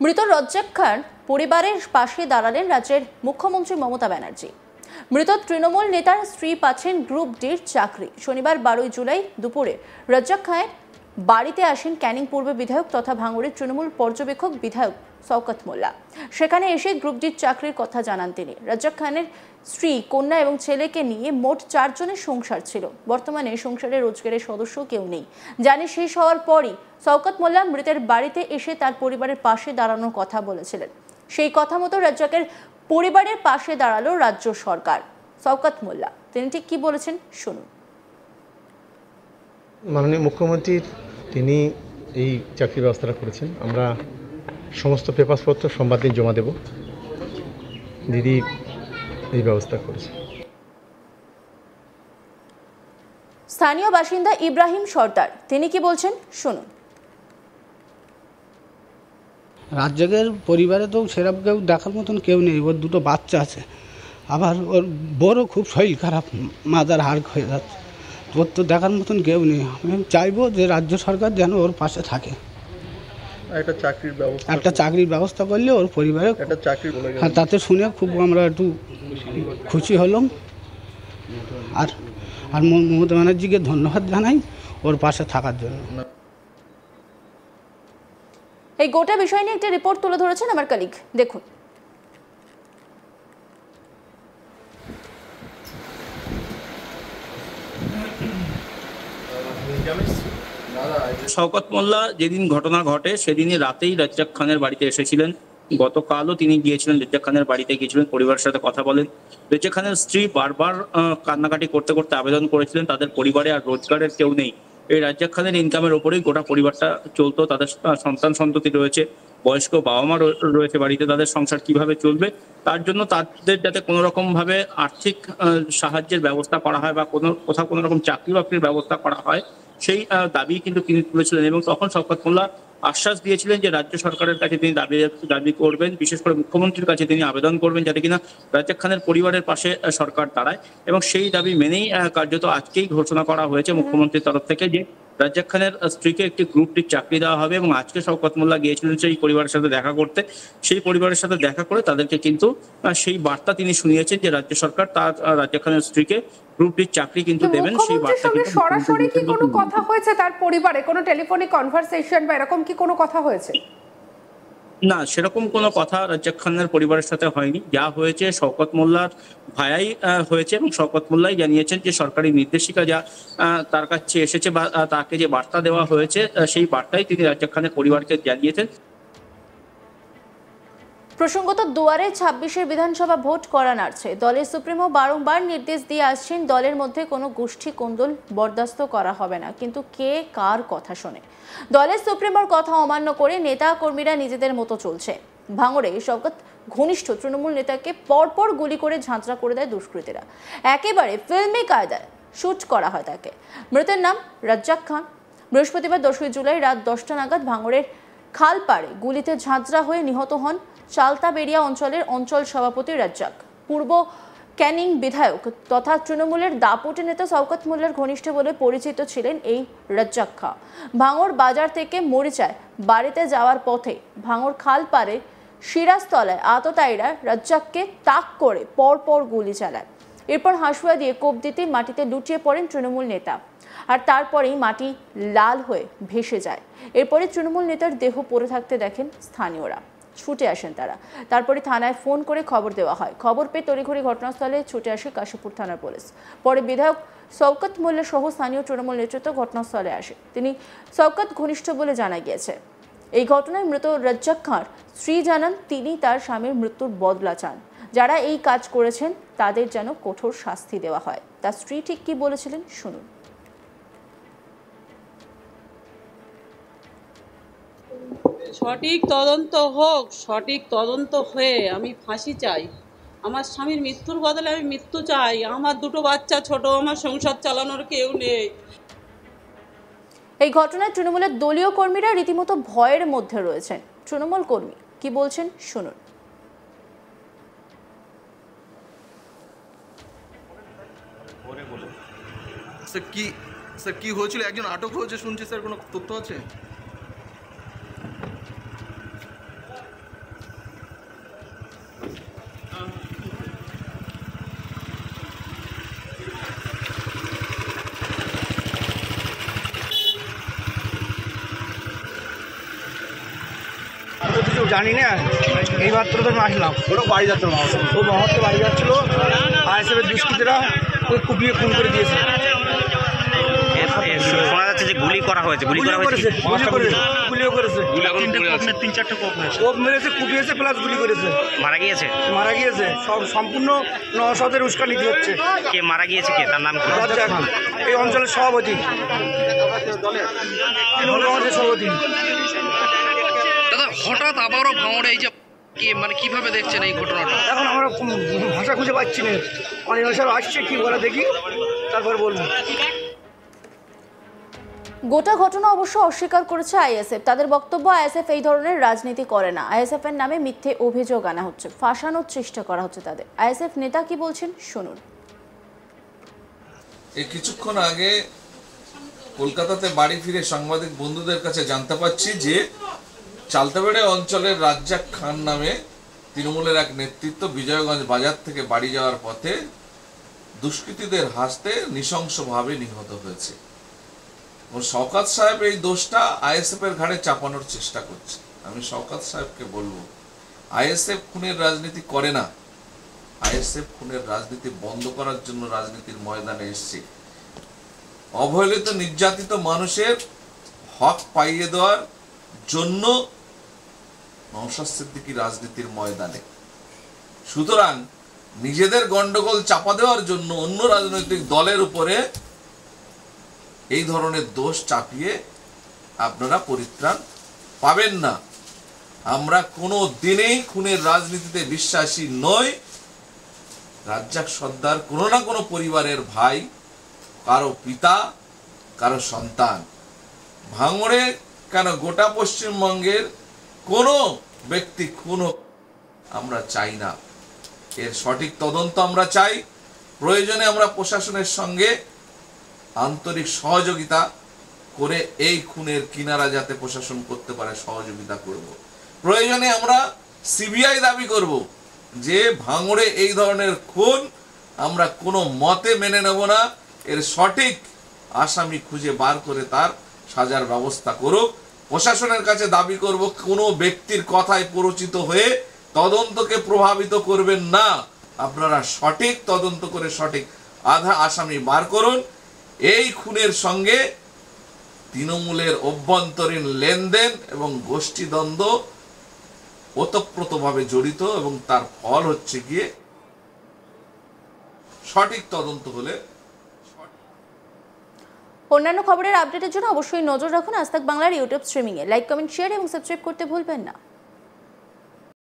মৃত রজ্জাক খান পরিবারের পাশে দাঁড়ালেন রাজ্যের মুখ্যমন্ত্রী মমতা ব্যানার্জি। মৃত তৃণমূল নেতার স্ত্রী পাচ্ছেন গ্রুপ ডির চাকরি। শনিবার 12 জুলাই দুপুরে রজ্জাক খানের বাড়িতে আসেন ক্যানিং পূর্ব বিধায়ক তথা ভাঙড়ের তৃণমূল পর্যবেক্ষক বিধায়ক শওকত মোল্লা। সেখানে এসে গ্রুপ ডির চাকরির কথা জানান তিনি। রজ্জাক খানের স্ত্রী, কন্যা এবং ছেলেকে নিয়ে মোট 4 জনের সংসার ছিল। বর্তমানে সংসারে রোজগারের সদস্য কেউ নেই। জানি শেষ হওয়ার পরই শওকত মোল্লা মৃতের বাড়িতে এসে তার পরিবারের পাশে দাঁড়ানোর কথা বলেছিলেন। সেই কথা মতো রজ্জাকের পরিবারের পাশে দাঁড়ালো রাজ্য সরকার। শওকত মোল্লা তিনি ঠিক কি বলেছেন শুনুন। মাননীয় মুখ্যমন্ত্রী তিনি এই চাকরির ব্যবস্থাটা করেছেন। আমরা সমস্ত পেপারসপত্র সোমবার দিন জমা দেব। দিদি এই ব্যবস্থা করেছে। স্থানীয় বাসিন্দা ইব্রাহিম সর্দার তিনি কি বলছেন শুনুন। রাজ্জাকের পরিবারে তো সেরকম কেউ দেখার মতন কেউ নেই। ওর দুটো বাচ্চা আছে, আবার ওর বড়ও খুব শরীর খারাপ, মাথার হাড় হয়ে যাচ্ছে। ওর তো দেখার মতন কেউ নেই। আমি চাইবো যে রাজ্য সরকার যেন ওর পাশে থাকে, একটা চাকরির ব্যবস্থা করলে ওর পরিবারে হ্যাঁ, তাতে শুনে খুব আমরা একটু খুশি হলাম। আর আর মমতা ব্যানার্জিকে ধন্যবাদ জানাই ওর পাশে থাকার জন্য। এই গোটা বিষয় নিয়ে একটা রিপোর্ট তুলে ধরেছেন আমার কলিগ, দেখুন। শওকত মোল্লা যেদিন ঘটনা ঘটে সেদিনই রাতেই রজ্জাক খানের বাড়িতে এসেছিলেন। গতকালও তিনি গিয়েছিলেন, রজ্জাক খানের বাড়িতে গিয়েছিলেন, পরিবারের সাথে কথা বলেন। রজ্জাক খানের স্ত্রী বারবার কান্নাকাটি করতে করতে আবেদন করেছিলেন তাদের পরিবারে আর রোজগারের কেউ নেই। এই রজ্জাক খানের ইনকামের ওপরেই গোটা পরিবারটা চলতো। তাদের সন্তান সন্ততি রয়েছে, বয়স্ক বাবা মা রয়েছে বাড়িতে। তাদের সংসার কিভাবে চলবে তার জন্য তাদের যাতে কোনো রকম ভাবে আর্থিক সাহায্যের ব্যবস্থা করা হয় বা কোথাও কোনো রকম চাকরি বাকরির ব্যবস্থা করা হয়, সেই দাবি কিন্তু তিনি তুলেছিলেন। এবং তখন শওকত মোল্লা আশ্বাস দিয়েছিলেন যে রাজ্য সরকারের কাছে তিনি দাবি করবেন, বিশেষ করে মুখ্যমন্ত্রীর কাছে তিনি আবেদন করবেন যাতে কিনা রজ্জাক খানের পরিবারের পাশে সরকার দাঁড়ায়। এবং সেই দাবি মেনেই কার্যত আজকেই ঘোষণা করা হয়েছে মুখ্যমন্ত্রীর তরফ থেকে যে রজ্জাক খানের স্ত্রীকে একটি গ্রুপ ডির চাকরি দেওয়া হবে। এবং আজকে শওকত মোল্লা গিয়েছিলেন সেই পরিবারের সাথে দেখা করতে। সেই পরিবারের সাথে দেখা করে তাদেরকে কিন্তু সেই বার্তা তিনি শুনিয়েছেন যে রাজ্য সরকার তার রজ্জাক খানের স্ত্রীকে গ্রুপ ডির চাকরি কিন্তু দেবেন। সেই বার্তা কিন্তু সরাসরি কি কোনো কথা হয়েছে তার পরিবারে, কোনো টেলিফোনিক কনভারসেশন বা এরকম কি কোনো কথা হয়েছে? না, সেরকম কোনো কথা রজ্জাক খানের পরিবারের সাথে হয়নি। যা হয়েছে শওকত মোল্লার ভায়াই হয়েছে এবং শওকত মোল্লাই জানিয়েছেন যে সরকারি নির্দেশিকা যা তার কাছে এসেছে বা তাকে যে বার্তা দেওয়া হয়েছে সেই বার্তাই তিনি রজ্জাক খানের পরিবারকে জানিয়েছেন। প্রসঙ্গত দুয়ারে 26-এর বিধানসভা ভোট করা নাড়ছে। দলের সুপ্রিমো বারংবার নির্দেশ দিয়ে আসছেন দলের মধ্যে কোনো গোষ্ঠী কোন্দল বরদাস্ত করা হবে না, কিন্তু কে কার কথা শোনে? দলের সুপ্রিমোর কথা অমান্য করে নেতা কর্মীরা নিজেদের মতো চলছে। ভাঙড়ে শওকত ঘনিষ্ঠ তৃণমূল নেতাকে পরপর গুলি করে ঝাঁঝরা করে দেয় দুষ্কৃতীরা। একেবারে ফিল্মি কায়দায় শুট করা হয় তাকে। মৃতের নাম রজ্জাক খান। বৃহস্পতিবার 10 জুলাই রাত 10টা নাগাদ ভাঙড়ের খালপাড়ে গুলিতে ঝাঁঝরা হয়ে নিহত হন চালতাবেড়িয়া অঞ্চলের অঞ্চল সভাপতি রজ্জাক। পূর্ব ক্যানিং বিধায়ক তথা তৃণমূলের দাপুটে নেতা শওকত মোল্লার ঘনিষ্ঠ বলে পরিচিত ছিলেন এই রজ্জাক খান। ভাঙড় বাজার থেকে মরিচায় বাড়িতে যাওয়ার পথে ভাঙড় খালপাড়ে সিরাজতলায় আততায়ীরা রজ্জাককে তাক করে পরপর গুলি চালায়। এরপর হাঁসুয়া দিয়ে কোপ দিতে মাটিতে লুটিয়ে পড়েন তৃণমূল নেতা, আর তারপরেই মাটি লাল হয়ে ভেসে যায়। এরপরে তৃণমূল নেতার দেহ পড়ে থাকতে দেখেন স্থানীয়রা। ছুটে আসেন তারা। তারপরে থানায় ফোন করে খবর দেওয়া হয়। খবর পেয়ে তড়িঘড়ি ঘটনাস্থলে ছুটে আসে কাশীপুর থানার পুলিশ। পরে বিধায়ক শওকত মোল্লা সহ স্থানীয় তৃণমূল নেতৃত্ব ঘটনাস্থলে আসে। তিনি শওকত ঘনিষ্ঠ বলে জানা গিয়েছে। এই ঘটনায় মৃত রজ্জাক খান স্ত্রী জানান তিনি তার স্বামীর মৃত্যুর বদলা চান। যারা এই কাজ করেছেন তাদের যেন কঠোর শাস্তি দেওয়া হয়। তার স্ত্রী ঠিক কি বলেছিলেন শুনুন। সঠিক তদন্ত হোক, সঠিক তদন্ত হয়ে আমি ফাঁসি চাই। আমার স্বামীর মৃত্যুর বদলে আমি মৃত্যু চাই। আমার দুটো বাচ্চা ছোট, আমার সংসার চালানোর কেউ নেই। এই ঘটনায় তৃণমূলের দলীয় কর্মীরা রীতিমতো ভয়ের মধ্যে রয়েছেন। তৃণমূল কর্মী কি বলছেন শুনুন। স্যার কি হয়েছিল? একজন আটক হয়েছে শুনছি স্যার, কোনো তথ্য আছে? কিছু জানি না, এইমাত্র তো আমি আসলাম। ওরা বাড়ি যাচ্ছিল, ও মহত্ব বাড়ি যাচ্ছিলো, আইএসএফের দুষ্কৃতীরা ওই কুপিয়ে খুন করে দিয়েছে। শোনা যাচ্ছে যে গুলি করা হয়েছে, গুলিও করেছে। কোপ মেরেছে, কুপিয়েছে, প্লাস গুলি করেছে। মারা গিয়েছে। সব সম্পূর্ণ নওশাদের উস্কানিতে হচ্ছে। কে মারা গিয়েছে, কে তার নাম কি? রাজ্জাক, এই অঞ্চলের সভাপতি, তৃণমূল কংগ্রেসের সভাপতি। দাদা, হঠাৎ আবারও ভাঙড়ে এই যে মানে কিভাবে দেখছেন এই ঘটনাটা? এখন আমরা ভাষা খুঁজে পাচ্ছি না, অনেক সব আসছে, কি বলে দেখি, তারপর বলবো। গোটা ঘটনা অবশ্য অস্বীকার করেছে আইএসএফ। তাদের বক্তব্য, আইএসএফ এই ধরনের রাজনীতি করে না। আইএসএফ এর নামে মিথ্যে অভিযোগ আনা হচ্ছে, ফাঁসানোর চেষ্টা করা হচ্ছে তাদের। আইএসএফ নেতা কি বলছেন শুনুন। এই কিছুক্ষণ আগে কলকাতাতে বাড়ি ফিরে সাংবাদিক বন্ধুদের কাছে জানতে পারছি যে চালতাবেড়ে অঞ্চলের রাজ্জাক খান নামে তৃণমূলের এক নেতৃত্ব বিজয়গঞ্জ বাজার থেকে বাড়ি যাওয়ার পথে দুষ্কৃতীদের হাতে নৃশংসভাবে নিহত হয়েছে। শওকত সাহেব এই দোষটা আইএসএফ এর ঘাড়ে চাপানোর চেষ্টা করছে। আমি শওকত সাহেবকে বলবো, আইএসএফ খুনের রাজনীতি করে না। আইএসএফ খুনের রাজনীতি বন্ধ করার জন্য রাজনীতির ময়দানে এসছে। অবহেলিত নির্যাতিত মানুষের হক পাইয়ে দেওয়ার জন্য নওশাদ সিদ্দিকী রাজনীতির ময়দানে। সুতরাং নিজেদের গন্ডগোল চাপা দেওয়ার জন্য অন্য রাজনৈতিক দলের উপরে এই ধরনের দোষ চাপিয়ে আপনারা পরিত্রাণ পাবেন না। আমরা কোনো দিনেই খুনের রাজনীতিতে বিশ্বাসী নই। রাজ্জাক সর্দার কোনো না কোনো পরিবারের ভাই, কারো পিতা, কারো সন্তান। ভাঙড়ে কেন গোটা পশ্চিমবঙ্গের কোনো ব্যক্তি খুন হোক আমরা চাই না। এর সঠিক তদন্ত আমরা চাই। প্রয়োজনে আমরা প্রশাসনের সঙ্গে আন্তরিক সহযোগিতা করে এই খুনের কিনারা যাতে প্রশাসন করতে পারে সহযোগিতা করব। প্রয়োজনে আমরা সিবিআই দাবি করব যে ভাঙড়ে এই ধরনের খুন আমরা কোনো মতে মেনে নেব না। এর সঠিক আসামি খুঁজে বার করে তার সাজার ব্যবস্থা করুক। প্রশাসনের কাছে দাবি করব, কোনো ব্যক্তির কথায় প্ররোচিত হয়ে তদন্তকে প্রভাবিত করবেন না। আপনারা সঠিক তদন্ত করে সঠিক আসামি বার করুন। এই খুনের সঙ্গে তৃণমূলের অভ্যন্তরীণ লেনদেন এবং গোষ্ঠীদ্বন্দ্ব ওতপ্রোতভাবে জড়িত এবং তার ফল হচ্ছে গিয়ে সঠিক তদন্ত হলে। অন্যান্য খবরের আপডেটের জন্য অবশ্যই নজর রাখুন আজ তাক বাংলার ইউটিউব স্ট্রিমিংয়ে। লাইক, কমেন্ট, শেয়ার এবং সাবস্ক্রাইব করতে ভুলবেন না।